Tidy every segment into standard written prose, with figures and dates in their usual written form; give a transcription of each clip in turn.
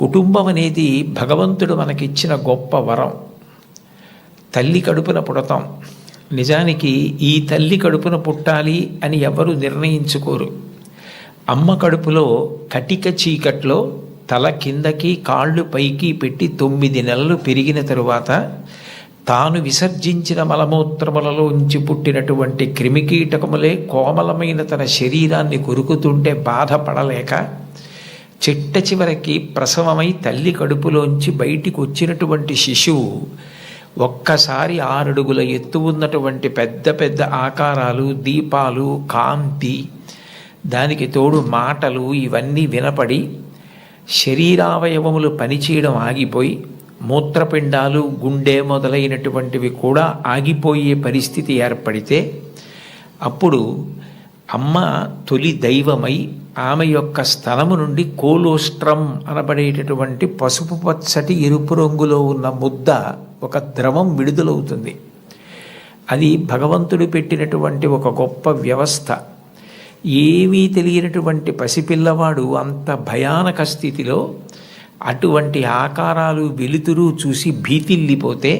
కుటుంబం అనేది భగవంతుడు మనకిచ్చిన గొప్ప వరం. తల్లి కడుపున పుడతాం. నిజానికి ఈ తల్లి కడుపున పుట్టాలి అని ఎవరు నిర్ణయించుకోరు. అమ్మ కడుపులో కటిక చీకట్లో తల కిందకి కాళ్ళు పైకి పెట్టి 9 నెలలు పెరిగిన తరువాత తాను విసర్జించిన మలమూత్రములలోంచి పుట్టినటువంటి క్రిమికీటకములే కోమలమైన తన శరీరాన్ని కొరుకుతుంటే బాధపడలేక చిట్ట చివరికి ప్రసవమై తల్లి కడుపులోంచి బయటికి వచ్చినటువంటి శిశువు ఒక్కసారి 6 అడుగుల ఎత్తు ఉన్నటువంటి పెద్ద పెద్ద ఆకారాలు, దీపాలు, కాంతి, దానికి తోడు మాటలు ఇవన్నీ వినపడి శరీరావయవములు పనిచేయడం ఆగిపోయి మూత్రపిండాలు, గుండె మొదలైనటువంటివి కూడా ఆగిపోయే పరిస్థితి ఏర్పడితే అప్పుడు అమ్మ తొలి దైవమై ఆమె యొక్క స్థలము నుండి కోలోస్ట్రం అనబడేటటువంటి పసుపు పచ్చటి ఎరుపు రంగులో ఉన్న ముద్ద, ఒక ద్రవం విడుదలవుతుంది. అది భగవంతుడు పెట్టినటువంటి ఒక గొప్ప వ్యవస్థ. ఏమీ తెలియనటువంటి పసిపిల్లవాడు అంత భయానక స్థితిలో అటువంటి ఆకారాలు, వెలుతురు చూసి భీతిల్లిపోతే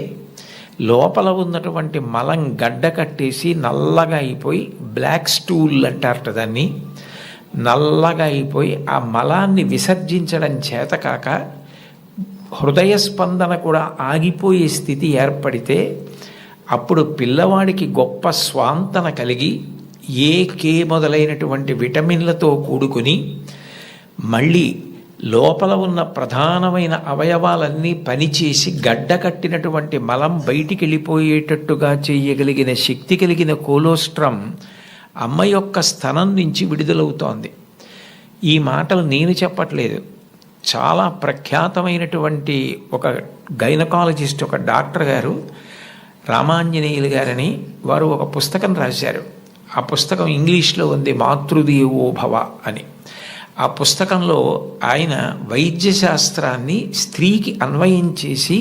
లోపల ఉన్నటువంటి మలం గడ్డ కట్టేసి నల్లగా అయిపోయి, బ్లాక్ స్టూల్ అంటారట దాన్ని, నల్లగా అయిపోయి ఆ మలాన్ని విసర్జించడం చేతకాక హృదయ స్పందన కూడా ఆగిపోయే స్థితి ఏర్పడితే అప్పుడు పిల్లవాడికి గొప్ప స్వాంతన కలిగి కే మొదలైనటువంటి విటమిన్లతో కూడుకుని మళ్ళీ లోపల ఉన్న ప్రధానమైన అవయవాలన్నీ పనిచేసి గడ్డ కట్టినటువంటి మలం బయటికి వెళ్ళిపోయేటట్టుగా చేయగలిగిన శక్తి కలిగిన కోలోస్ట్రం అమ్మ యొక్క స్థనం నుంచి విడుదలవుతోంది. ఈ మాటలు నేను చెప్పట్లేదు. చాలా ప్రఖ్యాతమైనటువంటి ఒక గైనకాలజిస్ట్, ఒక డాక్టర్ గారు, రామాంజనేయులు గారని, వారు ఒక పుస్తకం రాశారు. ఆ పుస్తకం ఇంగ్లీష్లో ఉంది, మాతృదేవో భవ అని. ఆ పుస్తకంలో ఆయన వైద్యశాస్త్రాన్ని స్త్రీకి అన్వయం చేసి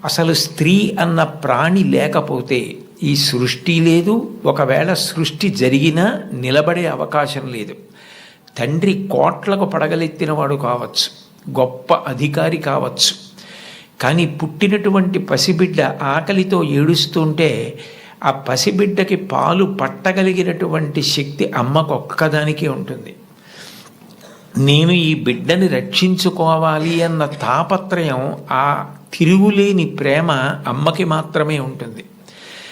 అసలు స్త్రీ అన్న ప్రాణి లేకపోతే ఈ సృష్టి లేదు, ఒకవేళ సృష్టి జరిగినా నిలబడే అవకాశం లేదు. తండ్రి కోట్లకు పడగలెత్తినవాడు కావచ్చు, గొప్ప అధికారి కావచ్చు, కానీ పుట్టినటువంటి పసిబిడ్డ ఆకలితో ఏడుస్తుంటే ఆ పసిబిడ్డకి పాలు పట్టగలిగినటువంటి శక్తి అమ్మకు ఒక్కదానికే ఉంటుంది. నేను ఈ బిడ్డని రక్షించుకోవాలి అన్న తాపత్రయం, ఆ తిరుగులేని ప్రేమ అమ్మకి మాత్రమే ఉంటుంది.